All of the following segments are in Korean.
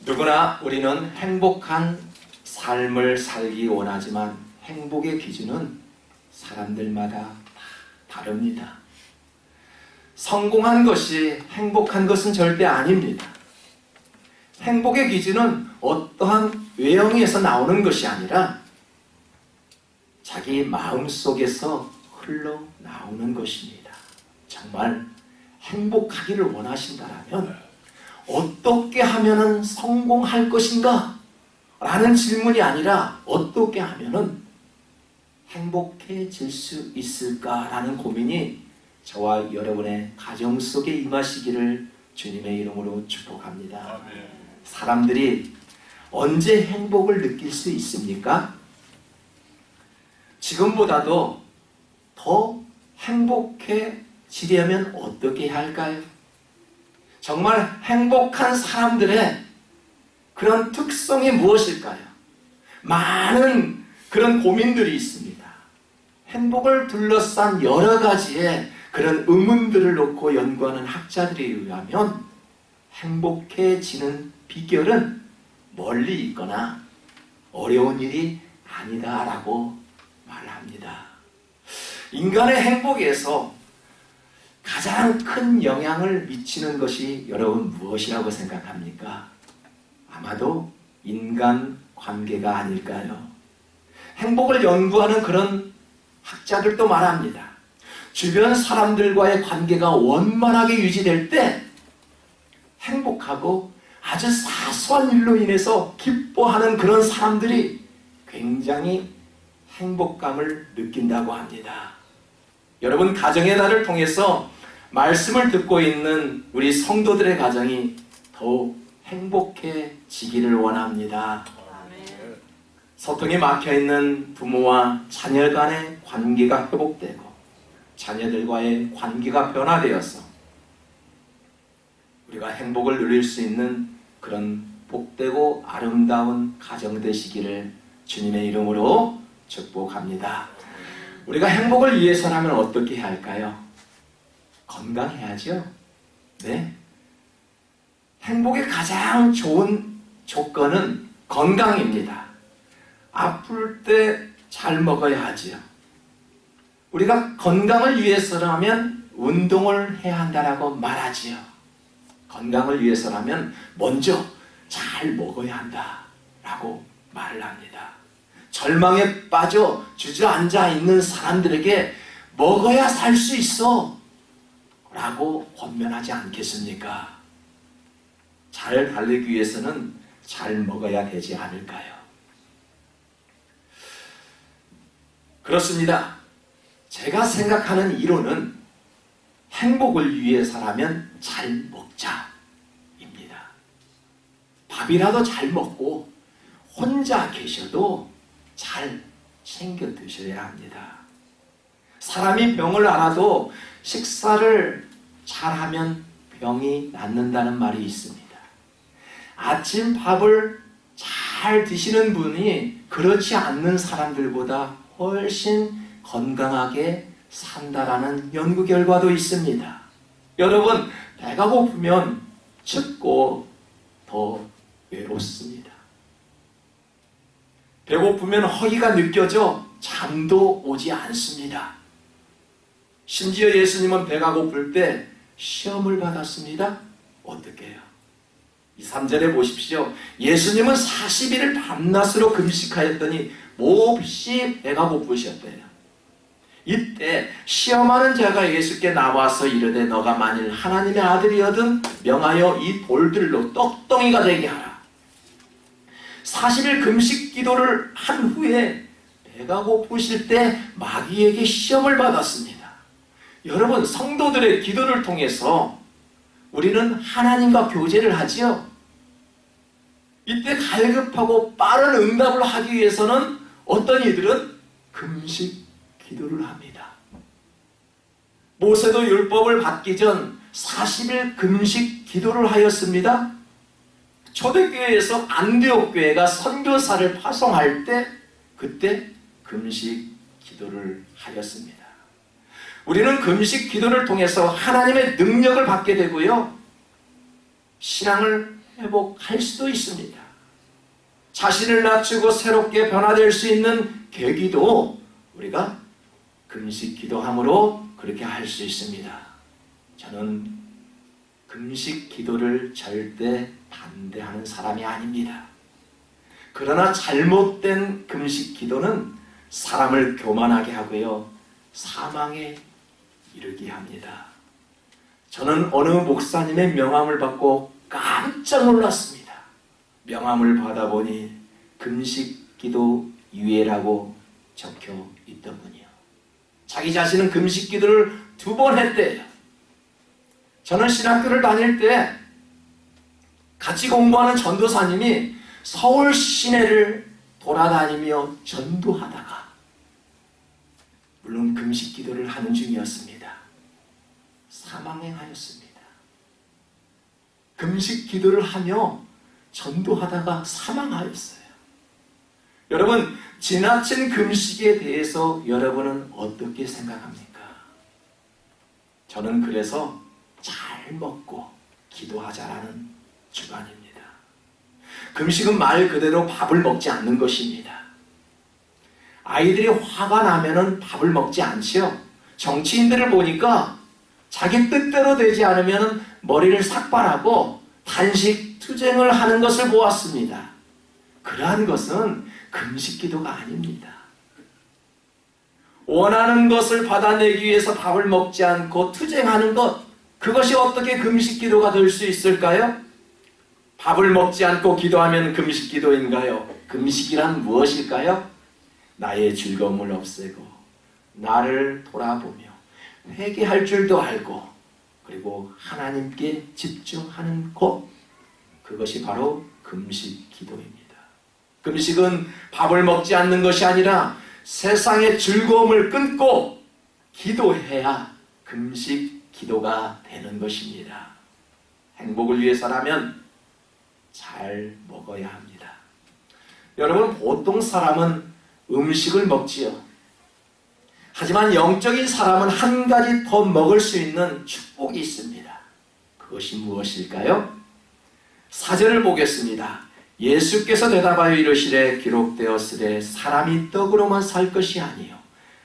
누구나 우리는 행복한 삶을 살기 원하지만 행복의 기준은 사람들마다 다 다릅니다. 성공한 것이 행복한 것은 절대 아닙니다. 행복의 기준은 어떠한 외형에서 나오는 것이 아니라 자기 마음속에서 흘러나오는 것입니다. 정말 행복하기를 원하신다면 어떻게 하면 성공할 것인가? 라는 질문이 아니라 어떻게 하면 행복해질 수 있을까라는 고민이 저와 여러분의 가정 속에 임하시기를 주님의 이름으로 축복합니다. 사람들이 언제 행복을 느낄 수 있습니까? 지금보다도 더 행복해지려면 어떻게 해야 할까요? 정말 행복한 사람들의 그런 특성이 무엇일까요? 많은 그런 고민들이 있습니다. 행복을 둘러싼 여러 가지의 그런 의문들을 놓고 연구하는 학자들에 의하면 행복해지는 비결은 멀리 있거나 어려운 일이 아니다라고 말합니다. 인간의 행복에서 가장 큰 영향을 미치는 것이 여러분 무엇이라고 생각합니까? 아마도 인간관계가 아닐까요? 행복을 연구하는 그런 학자들도 말합니다. 주변 사람들과의 관계가 원만하게 유지될 때 행복하고 아주 사소한 일로 인해서 기뻐하는 그런 사람들이 굉장히 행복감을 느낀다고 합니다. 여러분, 가정의 날을 통해서 말씀을 듣고 있는 우리 성도들의 가정이 더욱 행복해지기를 원합니다. 소통이 막혀있는 부모와 자녀 간의 관계가 회복되고 자녀들과의 관계가 변화되어서 우리가 행복을 누릴 수 있는 그런 복되고 아름다운 가정 되시기를 주님의 이름으로 축복합니다. 우리가 행복을 위해서라면 어떻게 해야 할까요? 건강해야죠. 네. 행복의 가장 좋은 조건은 건강입니다. 아플 때 잘 먹어야 하지요. 우리가 건강을 위해서라면 운동을 해야 한다라고 말하지요. 건강을 위해서라면 먼저 잘 먹어야 한다라고 말을 합니다. 절망에 빠져 주저앉아 있는 사람들에게 먹어야 살 수 있어 라고 권면하지 않겠습니까? 잘 달리기 위해서는 잘 먹어야 되지 않을까요? 그렇습니다. 제가 생각하는 이론은 행복을 위해서라면 잘 먹자입니다. 밥이라도 잘 먹고 혼자 계셔도 잘 챙겨 드셔야 합니다. 사람이 병을 앓아도 식사를 잘하면 병이 낫는다는 말이 있습니다. 아침 밥을 잘 드시는 분이 그렇지 않는 사람들보다 훨씬 건강하게 산다라는 연구 결과도 있습니다. 여러분, 배가 고프면 춥고 더 외롭습니다. 배고프면 허기가 느껴져 잠도 오지 않습니다. 심지어 예수님은 배가 고플 때 시험을 받았습니다. 어떻게 해요? 2, 3절에 보십시오. 예수님은 40일을 밤낮으로 금식하였더니 몹시 배가 고프셨대요. 이때 시험하는 자가 예수께 나와서 이르되 너가 만일 하나님의 아들이거든 명하여 이 돌들로 떡덩이가 되게 하라. 40일 금식 기도를 한 후에 배가 고프실 때 마귀에게 시험을 받았습니다. 여러분, 성도들의 기도를 통해서 우리는 하나님과 교제를 하지요. 이때 갈급하고 빠른 응답을 하기 위해서는 어떤 이들은 금식 기도를 합니다. 모세도 율법을 받기 전 40일 금식 기도를 하였습니다. 초대교회에서 안디옥 교회가 선교사를 파송할 때 그때 금식 기도를 하였습니다. 우리는 금식 기도를 통해서 하나님의 능력을 받게 되고요. 신앙을 회복할 수도 있습니다. 자신을 낮추고 새롭게 변화될 수 있는 계기도 우리가 금식 기도함으로 그렇게 할 수 있습니다. 저는 금식 기도를 절대 반대하는 사람이 아닙니다. 그러나 잘못된 금식 기도는 사람을 교만하게 하고요, 사망에 이르게 합니다. 저는 어느 목사님의 명함을 받고 깜짝 놀랐습니다. 명함을 받아보니 금식 기도 유예라고 적혀 있더군요. 자기 자신은 금식 기도를 2번 했대요. 저는 신학교를 다닐 때 같이 공부하는 전도사님이 서울 시내를 돌아다니며 전도하다가, 물론 금식 기도를 하는 중이었습니다, 사망하였습니다. 금식 기도를 하며 전도하다가 사망하였어요. 여러분, 지나친 금식에 대해서 여러분은 어떻게 생각합니까? 저는 그래서 잘 먹고 기도하자라는 주관입니다. 금식은 말 그대로 밥을 먹지 않는 것입니다. 아이들이 화가 나면은 밥을 먹지 않지요. 정치인들을 보니까 자기 뜻대로 되지 않으면 머리를 삭발하고 단식 투쟁을 하는 것을 보았습니다. 그러한 것은 금식 기도가 아닙니다. 원하는 것을 받아내기 위해서 밥을 먹지 않고 투쟁하는 것, 그것이 어떻게 금식 기도가 될 수 있을까요? 밥을 먹지 않고 기도하면 금식 기도인가요? 금식이란 무엇일까요? 나의 즐거움을 없애고 나를 돌아보며 회개할 줄도 알고, 그리고 하나님께 집중하는 것, 그것이 바로 금식 기도입니다. 금식은 밥을 먹지 않는 것이 아니라 세상의 즐거움을 끊고 기도해야 금식 기도가 되는 것입니다. 행복을 위해서라면 잘 먹어야 합니다. 여러분, 보통 사람은 음식을 먹지요. 하지만 영적인 사람은 한 가지 더 먹을 수 있는 축복이 있습니다. 그것이 무엇일까요? 4절을 보겠습니다. 예수께서 대답하여 이르시되 기록되었으되 사람이 떡으로만 살 것이 아니요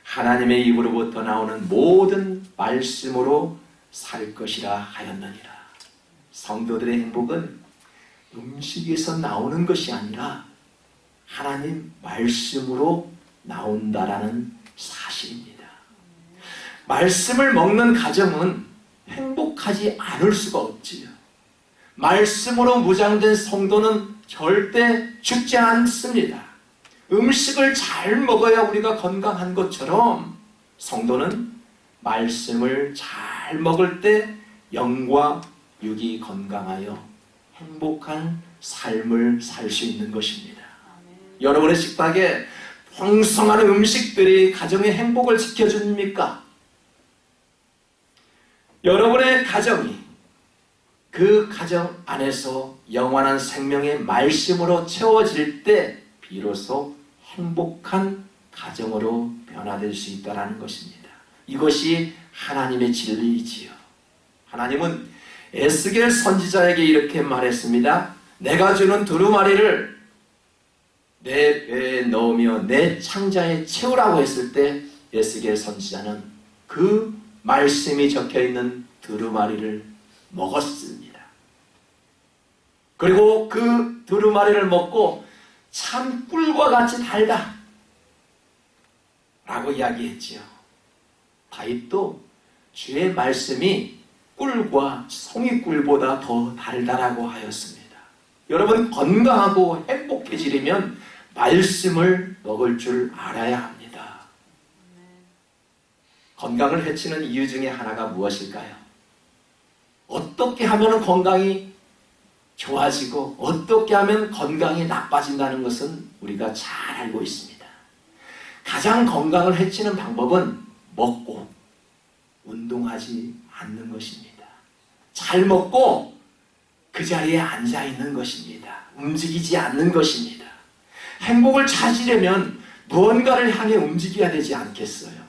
하나님의 입으로부터 나오는 모든 말씀으로 살 것이라 하였느니라. 성도들의 행복은 음식에서 나오는 것이 아니라 하나님 말씀으로 나온다라는 사실입니다. 말씀을 먹는 가정은 행복하지 않을 수가 없지요. 말씀으로 무장된 성도는 절대 죽지 않습니다. 음식을 잘 먹어야 우리가 건강한 것처럼 성도는 말씀을 잘 먹을 때 영과 육이 건강하여 행복한 삶을 살 수 있는 것입니다. 여러분의 식탁에 풍성한 음식들이 가정의 행복을 지켜줍니까? 여러분의 가정이 그 가정 안에서 영원한 생명의 말씀으로 채워질 때 비로소 행복한 가정으로 변화될 수 있다는 것입니다. 이것이 하나님의 진리이지요. 하나님은 에스겔 선지자에게 이렇게 말했습니다. 내가 주는 두루마리를 내 배에 넣으며 내 창자에 채우라고 했을 때 에스겔 선지자는 그 말씀이 적혀있는 두루마리를 먹었습니다. 그리고 그 두루마리를 먹고 참 꿀과 같이 달다 라고 이야기했지요. 다윗도 주의 말씀이 꿀과 송이꿀보다 더 달다라고 하였습니다. 여러분, 건강하고 행복해지려면 말씀을 먹을 줄 알아야 합니다. 건강을 해치는 이유 중에 하나가 무엇일까요? 어떻게 하면 건강이 좋아지고 어떻게 하면 건강이 나빠진다는 것은 우리가 잘 알고 있습니다. 가장 건강을 해치는 방법은 먹고 운동하지 않는 것입니다. 잘 먹고 그 자리에 앉아 있는 것입니다. 움직이지 않는 것입니다. 행복을 찾으려면 무언가를 향해 움직여야 되지 않겠어요?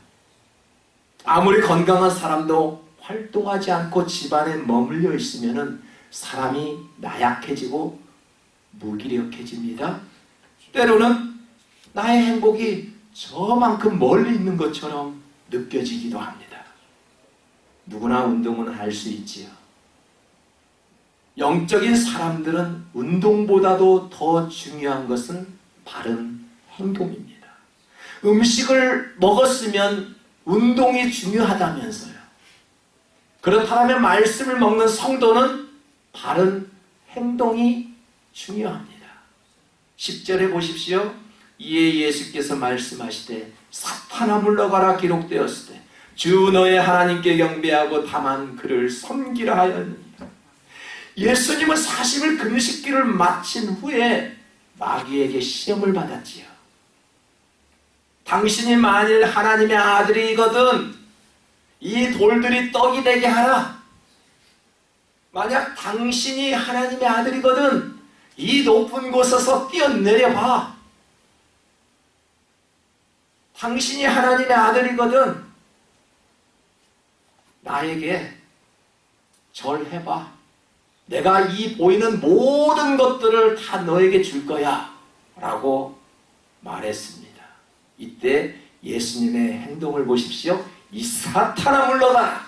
아무리 건강한 사람도 활동하지 않고 집안에 머물러 있으면 사람이 나약해지고 무기력해집니다. 때로는 나의 행복이 저만큼 멀리 있는 것처럼 느껴지기도 합니다. 누구나 운동은 할 수 있지요. 영적인 사람들은 운동보다도 더 중요한 것은 바른 행동입니다. 음식을 먹었으면 운동이 중요하다면서요. 그렇다면 말씀을 먹는 성도는 바른 행동이 중요합니다. 10절에 보십시오. 이에 예수께서 말씀하시되 사탄아 물러가라 기록되었을 때 주 너의 하나님께 경배하고 다만 그를 섬기라 하였느니라. 예수님은 40일 금식기를 마친 후에 마귀에게 시험을 받았지요. 당신이 만일 하나님의 아들이거든 이 돌들이 떡이 되게 하라. 만약 당신이 하나님의 아들이거든 이 높은 곳에서 뛰어내려 봐. 당신이 하나님의 아들이거든 나에게 절해봐. 내가 이 보이는 모든 것들을 다 너에게 줄 거야 라고 말했습니다. 이때 예수님의 행동을 보십시오. 이 사탄아 물러가라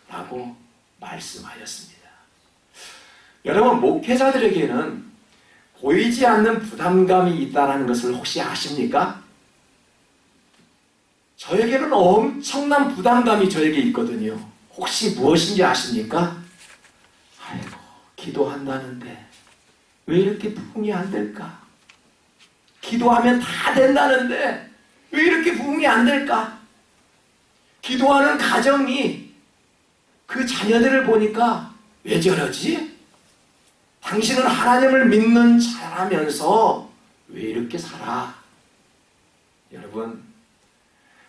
라고 말씀하였습니다. 여러분, 목회자들에게는 보이지 않는 부담감이 있다는 것을 혹시 아십니까? 저에게는 엄청난 부담감이 저에게 있거든요. 혹시 무엇인지 아십니까? 아이고, 기도한다는데 왜 이렇게 부흥이 안 될까? 기도하면 다 된다는데 왜 이렇게 부흥이 안 될까? 기도하는 가정이 그 자녀들을 보니까 왜 저러지? 당신은 하나님을 믿는 자라면서 왜 이렇게 살아? 여러분,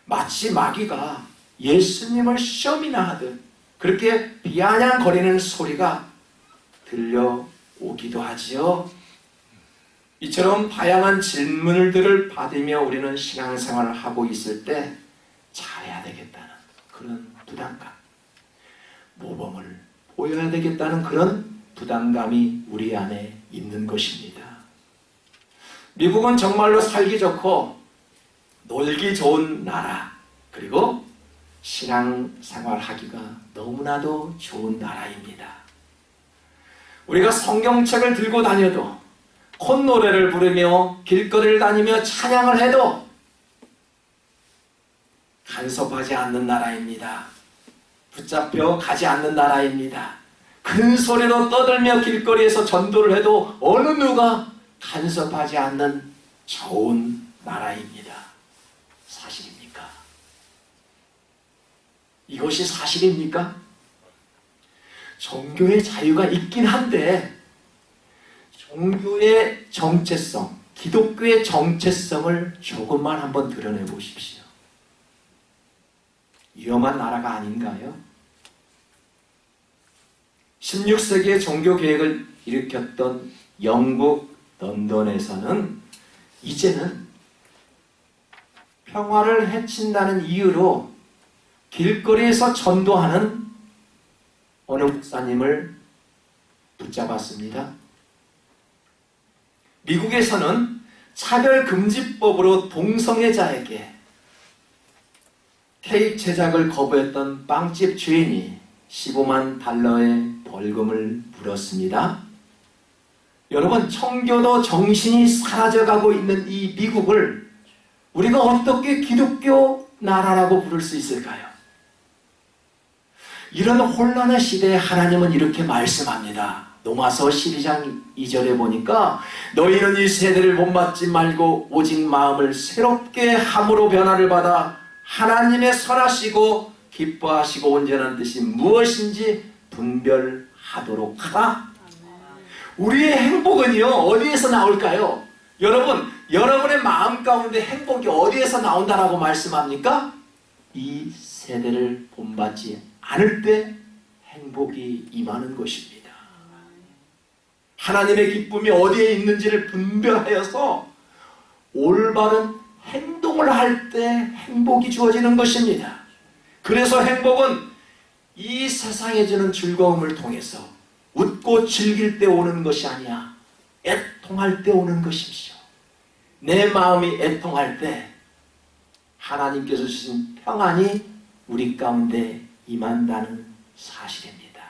마치 마귀가 예수님을 시험이나 하듯 그렇게 비아냥거리는 소리가 들려오기도 하지요. 이처럼 다양한 질문들을 받으며 우리는 신앙생활을 하고 있을 때 잘해야 되겠다는 그런 부담감, 모범을 보여야 되겠다는 그런 부담감이 우리 안에 있는 것입니다. 미국은 정말로 살기 좋고 놀기 좋은 나라, 그리고 신앙생활 하기가 너무나도 좋은 나라입니다. 우리가 성경책을 들고 다녀도 콧노래를 부르며 길거리를 다니며 찬양을 해도 간섭하지 않는 나라입니다. 붙잡혀 가지 않는 나라입니다. 큰 소리로 떠들며 길거리에서 전도를 해도 어느 누가 간섭하지 않는 좋은 나라입니다. 사실입니까? 이것이 사실입니까? 종교의 자유가 있긴 한데 종교의 정체성, 기독교의 정체성을 조금만 한번 드러내 보십시오. 위험한 나라가 아닌가요? 16세기에 종교개혁을 일으켰던 영국 런던에서는 이제는 평화를 해친다는 이유로 길거리에서 전도하는 어느 목사님을 붙잡았습니다. 미국에서는 차별금지법으로 동성애자에게 케이크 제작을 거부했던 빵집 주인이 15만 달러의 벌금을 물었습니다. 여러분, 청교도 정신이 사라져가고 있는 이 미국을 우리가 어떻게 기독교 나라라고 부를 수 있을까요? 이런 혼란의 시대에 하나님은 이렇게 말씀합니다. 로마서 12장 2절에 보니까 너희는 이 세대를 본받지 말고 오직 마음을 새롭게 함으로 변화를 받아 하나님의 선하시고 기뻐하시고 온전한 뜻이 무엇인지 분별하도록 하라. 우리의 행복은요, 어디에서 나올까요? 여러분, 여러분의 마음 가운데 행복이 어디에서 나온다라고 말씀합니까? 이 세대를 본받지 않을 때 행복이 임하는 것입니다. 하나님의 기쁨이 어디에 있는지를 분별하여서 올바른 행동을 할 때 행복이 주어지는 것입니다. 그래서 행복은 이 세상에 주는 즐거움을 통해서 웃고 즐길 때 오는 것이 아니야. 애통할 때 오는 것임시오. 내 마음이 애통할 때 하나님께서 주신 평안이 우리 가운데 임한다는 사실입니다.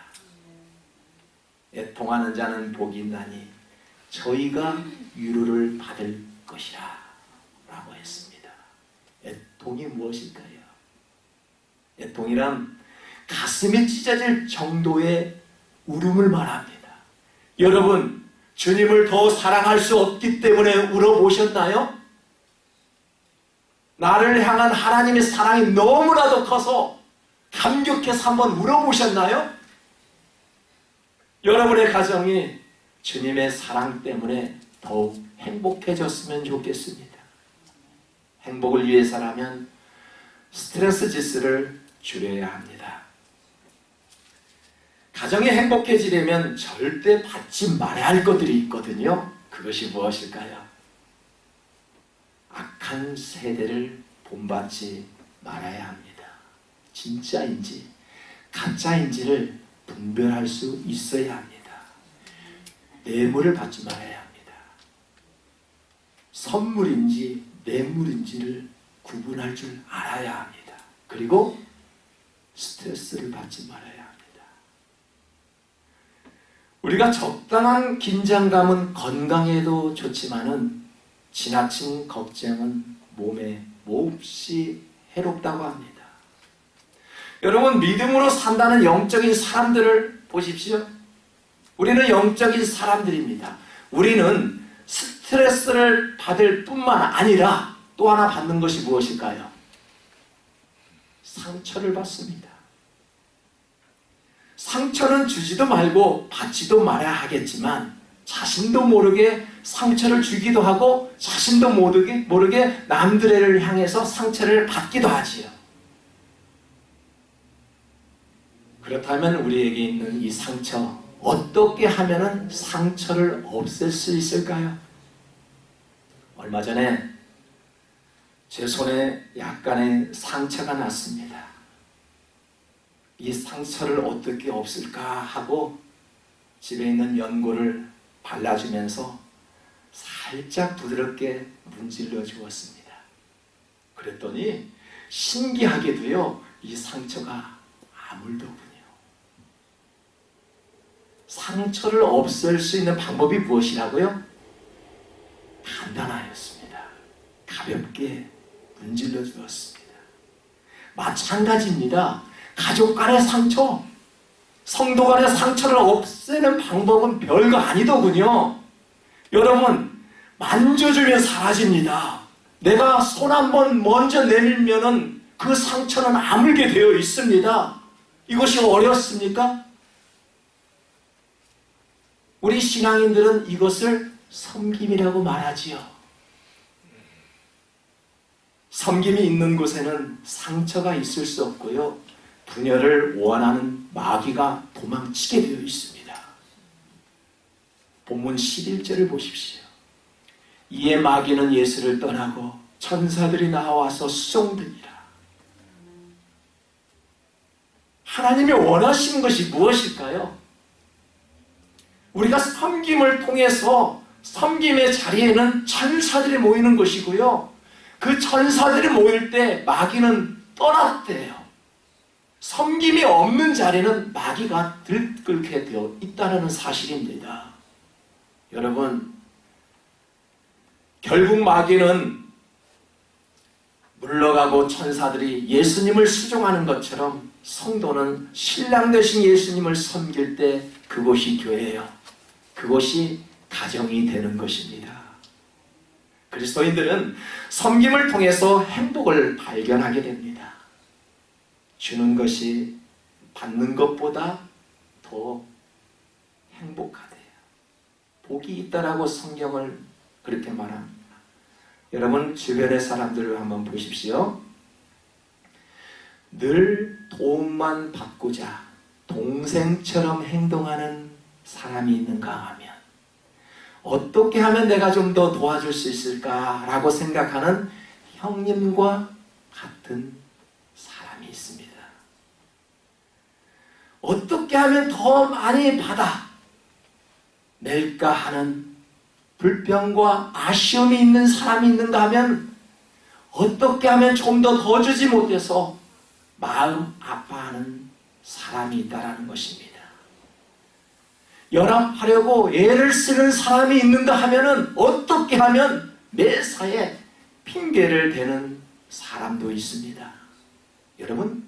애통하는 자는 복이 있나니 저희가 위로를 받을 것이라 라고 했습니다. 애통이 무엇일까요? 애통이란 가슴이 찢어질 정도의 울음을 말합니다. 여러분, 주님을 더 사랑할 수 없기 때문에 울어보셨나요? 나를 향한 하나님의 사랑이 너무나도 커서 감격해서 한번 울어보셨나요? 여러분의 가정이 주님의 사랑 때문에 더욱 행복해졌으면 좋겠습니다. 행복을 위해서라면 스트레스 지수를 줄여야 합니다. 가정이 행복해지려면 절대 받지 말아야 할 것들이 있거든요. 그것이 무엇일까요? 악한 세대를 본받지 말아야 합니다. 진짜인지 가짜인지를 분별할 수 있어야 합니다. 뇌물을 받지 말아야 합니다. 선물인지 뇌물인지를 구분할 줄 알아야 합니다. 그리고 스트레스를 받지 말아야 합니다. 우리가 적당한 긴장감은 건강에도 좋지만은 지나친 걱정은 몸에 몹시 해롭다고 합니다. 여러분, 믿음으로 산다는 영적인 사람들을 보십시오. 우리는 영적인 사람들입니다. 우리는 스트레스를 받을 뿐만 아니라 또 하나 받는 것이 무엇일까요? 상처를 받습니다. 상처는 주지도 말고 받지도 말아야 하겠지만 자신도 모르게 상처를 주기도 하고 자신도 모르게 남들을 향해서 상처를 받기도 하지요. 그렇다면 우리에게 있는 이 상처, 어떻게 하면 상처를 없앨 수 있을까요? 얼마 전에 제 손에 약간의 상처가 났습니다. 이 상처를 어떻게 없을까 하고 집에 있는 연고를 발라주면서 살짝 부드럽게 문질러 주었습니다. 그랬더니 신기하게도요, 이 상처가 아물더군요. 상처를 없앨 수 있는 방법이 무엇이라고요? 간단하였습니다. 가볍게 문질러 주었습니다. 마찬가지입니다. 가족 간의 상처, 성도 간의 상처를 없애는 방법은 별거 아니더군요. 여러분, 만져주면 사라집니다. 내가 손 한번 먼저 내밀면은 그 상처는 아물게 되어 있습니다. 이것이 어렵습니까? 우리 신앙인들은 이것을 섬김이라고 말하지요. 섬김이 있는 곳에는 상처가 있을 수 없고요, 분열을 원하는 마귀가 도망치게 되어 있습니다. 본문 11절을 보십시오. 이에 마귀는 예수를 떠나고 천사들이 나와서 수종드니라. 하나님이 원하시는 것이 무엇일까요? 우리가 섬김을 통해서 섬김의 자리에는 천사들이 모이는 것이고요, 그 천사들이 모일 때 마귀는 떠났대요. 섬김이 없는 자리는 마귀가 들끓게 되어 있다는 사실입니다. 여러분, 결국 마귀는 물러가고 천사들이 예수님을 수종하는 것처럼 성도는 신랑 되신 예수님을 섬길 때 그곳이 교회예요. 그곳이 가정이 되는 것입니다. 그리스도인들은 섬김을 통해서 행복을 발견하게 됩니다. 주는 것이 받는 것보다 더 행복하대요. 복이 있다라고 성경을 그렇게 말합니다. 여러분, 주변의 사람들을 한번 보십시오. 늘 도움만 받고자 동생처럼 행동하는 사람이 있는가 하면, 어떻게 하면 내가 좀 더 도와줄 수 있을까라고 생각하는 형님과 같은 사람이 있습니다. 어떻게 하면 더 많이 받아 낼까 하는 불평과 아쉬움이 있는 사람이 있는가 하면 어떻게 하면 좀 더 주지 못해서 마음 아파하는 사람이 있다라는 것입니다. 연합하려고 애를 쓰는 사람이 있는가 하면은 어떻게 하면 매사에 핑계를 대는 사람도 있습니다. 여러분,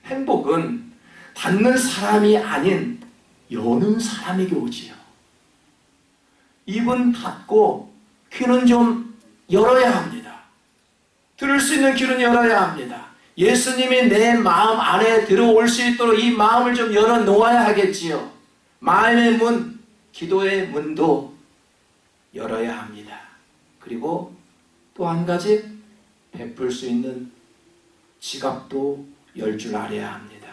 행복은 닫는 사람이 아닌 여는 사람에게 오지요. 입은 닫고 귀는 좀 열어야 합니다. 들을 수 있는 귀는 열어야 합니다. 예수님이 내 마음 안에 들어올 수 있도록 이 마음을 좀 열어 놓아야 하겠지요. 마음의 문, 기도의 문도 열어야 합니다. 그리고 또 한 가지, 베풀 수 있는 지갑도 열 줄 알아야 합니다.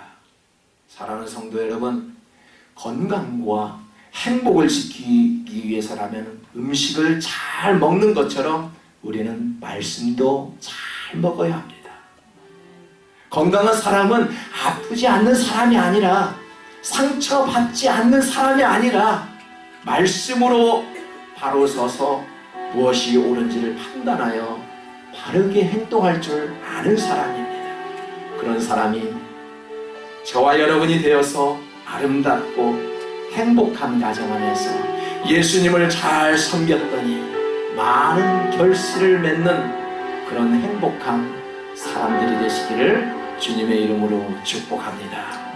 사랑하는 성도 여러분, 건강과 행복을 지키기 위해서라면 음식을 잘 먹는 것처럼 우리는 말씀도 잘 먹어야 합니다. 건강한 사람은 아프지 않는 사람이 아니라, 상처받지 않는 사람이 아니라 말씀으로 바로 서서 무엇이 옳은지를 판단하여 바르게 행동할 줄 아는 사람입니다. 그런 사람이 저와 여러분이 되어서 아름답고 행복한 가정 안에서 예수님을 잘 섬겼더니 많은 결실을 맺는 그런 행복한 사람들이 되시기를 주님의 이름으로 축복합니다.